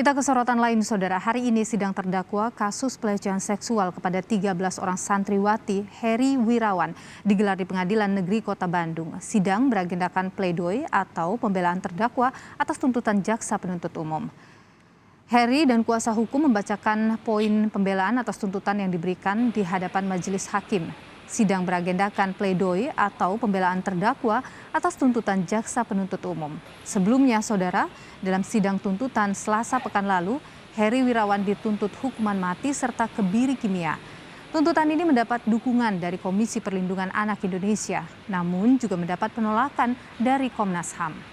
Kita ke sorotan lain, Saudara. Hari ini sidang terdakwa kasus pelecehan seksual kepada 13 orang santriwati Heri Wirawan digelar di Pengadilan Negeri Kota Bandung. Sidang beragendakan pledoi atau pembelaan terdakwa atas tuntutan jaksa penuntut umum. Heri dan kuasa hukum membacakan poin pembelaan atas tuntutan yang diberikan di hadapan majelis hakim. Sidang beragendakan pledoi atau pembelaan terdakwa atas tuntutan jaksa penuntut umum. Sebelumnya, Saudara, dalam sidang tuntutan Selasa pekan lalu, Heri Wirawan dituntut hukuman mati serta kebiri kimia. Tuntutan ini mendapat dukungan dari Komisi Perlindungan Anak Indonesia, namun juga mendapat penolakan dari Komnas HAM.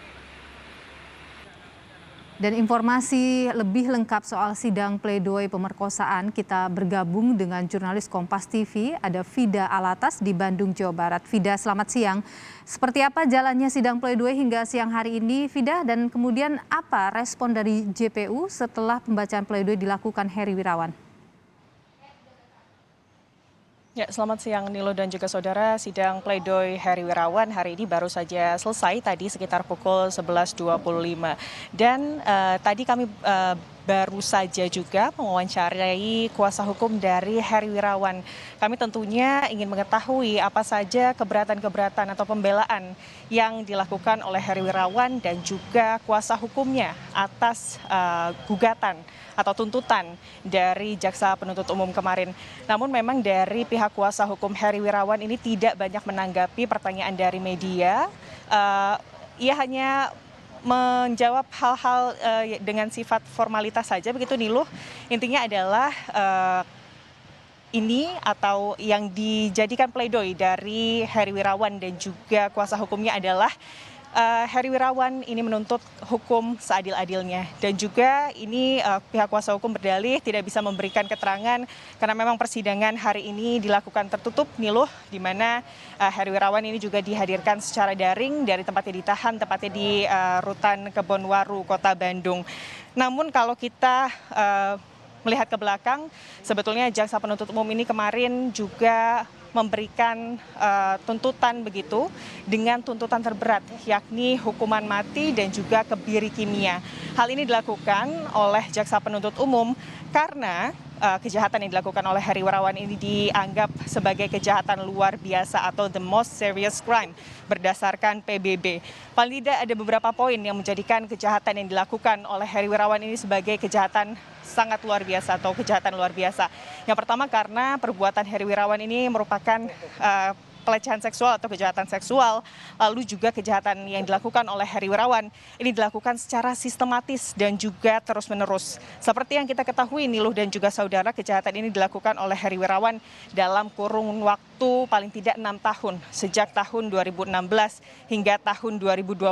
Dan informasi lebih lengkap soal sidang pledoi pemerkosaan, kita bergabung dengan jurnalis Kompas TV, ada Fida Alatas di Bandung, Jawa Barat. Fida, selamat siang. Seperti apa jalannya sidang pledoi hingga siang hari ini, Fida? Dan kemudian apa respon dari JPU setelah pembacaan pledoi dilakukan Heri Wirawan? Ya, selamat siang Nilo dan juga saudara. Sidang pledoi Heri Wirawan hari ini baru saja selesai tadi sekitar pukul 11.25. Dan tadi kami baru saja juga mewawancarai kuasa hukum dari Heri Wirawan. Kami tentunya ingin mengetahui apa saja keberatan-keberatan atau pembelaan yang dilakukan oleh Heri Wirawan dan juga kuasa hukumnya atas gugatan atau tuntutan dari jaksa penuntut umum kemarin. Namun memang dari pihak kuasa hukum Heri Wirawan ini tidak banyak menanggapi pertanyaan dari media. Ia hanya menjawab hal-hal dengan sifat formalitas saja, begitu Niluh. Intinya adalah ini atau yang dijadikan pledoi dari Heri Wirawan dan juga kuasa hukumnya adalah Heri Wirawan ini menuntut hukum seadil-adilnya, dan juga ini pihak kuasa hukum berdalih tidak bisa memberikan keterangan karena memang persidangan hari ini dilakukan tertutup, Niluh, di mana Heri Wirawan ini juga dihadirkan secara daring dari tempatnya ditahan, tepatnya di Rutan Kebonwaru, Kota Bandung. Namun kalau kita melihat ke belakang, sebetulnya jaksa penuntut umum ini kemarin juga memberikan tuntutan begitu dengan tuntutan terberat, yakni hukuman mati dan juga kebiri kimia. Hal ini dilakukan oleh jaksa penuntut umum karena kejahatan yang dilakukan oleh Heri Wirawan ini dianggap sebagai kejahatan luar biasa atau the most serious crime berdasarkan PBB. Paling tidak ada beberapa poin yang menjadikan kejahatan yang dilakukan oleh Heri Wirawan ini sebagai kejahatan sangat luar biasa atau kejahatan luar biasa. Yang pertama karena perbuatan Heri Wirawan ini merupakan pelecehan seksual atau kejahatan seksual, lalu juga kejahatan yang dilakukan oleh Heri Wirawan ini dilakukan secara sistematis dan juga terus-menerus. Seperti yang kita ketahui Niluh dan juga saudara, kejahatan ini dilakukan oleh Heri Wirawan dalam kurun waktu paling tidak 6 tahun, sejak tahun 2016 hingga tahun 2021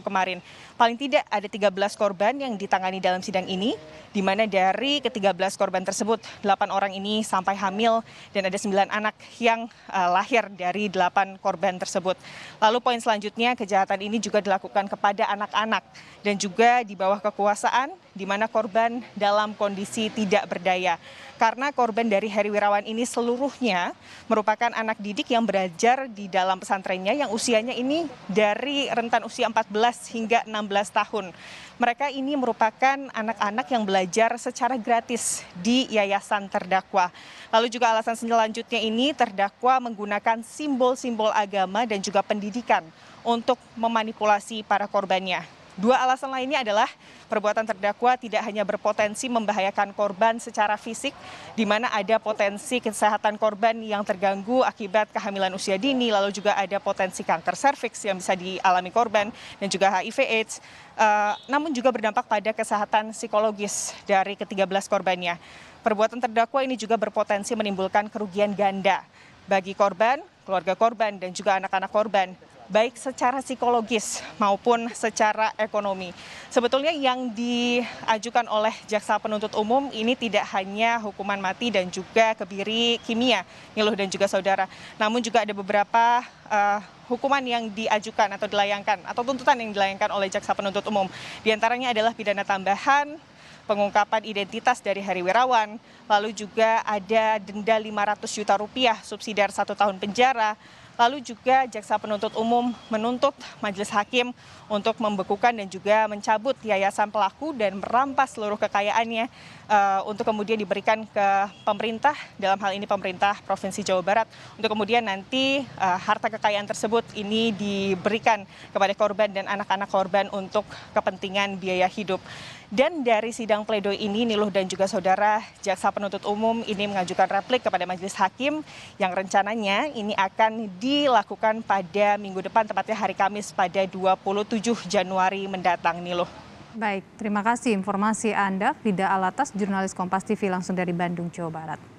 kemarin. Paling tidak ada 13 korban yang ditangani dalam sidang ini, di mana dari ke-13 korban tersebut 8 orang ini sampai hamil dan ada 9 anak yang lahir dari 8 korban tersebut. Lalu poin selanjutnya, kejahatan ini juga dilakukan kepada anak-anak dan juga di bawah kekuasaan, di mana korban dalam kondisi tidak berdaya. Karena korban dari Heri Wirawan ini seluruhnya merupakan anak didik yang belajar di dalam pesantrennya yang usianya ini dari rentan usia 14 hingga 16 tahun. Mereka ini merupakan anak-anak yang belajar secara gratis di yayasan terdakwa. Lalu juga alasan selanjutnya ini, terdakwa menggunakan simbol-simbol agama dan juga pendidikan untuk memanipulasi para korbannya. Dua alasan lainnya adalah perbuatan terdakwa tidak hanya berpotensi membahayakan korban secara fisik, di mana ada potensi kesehatan korban yang terganggu akibat kehamilan usia dini, lalu juga ada potensi kanker serviks yang bisa dialami korban dan juga HIV/AIDS, namun juga berdampak pada kesehatan psikologis dari ke-13 korbannya. Perbuatan terdakwa ini juga berpotensi menimbulkan kerugian ganda bagi korban, keluarga korban, dan juga anak-anak korban, baik secara psikologis maupun secara ekonomi. Sebetulnya yang diajukan oleh jaksa penuntut umum ini tidak hanya hukuman mati dan juga kebiri kimia, Niluh dan juga saudara, namun juga ada beberapa hukuman yang diajukan atau dilayangkan atau tuntutan yang dilayangkan oleh jaksa penuntut umum. Di antaranya adalah pidana tambahan, pengungkapan identitas dari Heri Wirawan, lalu juga ada denda 500 juta rupiah, subsidiar 1 tahun penjara, Lalu juga jaksa penuntut umum menuntut majelis hakim untuk membekukan dan juga mencabut yayasan pelaku dan merampas seluruh kekayaannya untuk kemudian diberikan ke pemerintah, dalam hal ini pemerintah Provinsi Jawa Barat, untuk kemudian nanti harta kekayaan tersebut ini diberikan kepada korban dan anak-anak korban untuk kepentingan biaya hidup. Dan dari sidang pledoi ini, Niluh dan juga saudara, jaksa penuntut umum ini mengajukan replik kepada majelis hakim yang rencananya ini akan dilakukan pada minggu depan, tepatnya hari Kamis pada 27 Januari mendatang, Niluh. Baik, terima kasih informasi Anda, Frida Alatas, jurnalis Kompas TV langsung dari Bandung, Jawa Barat.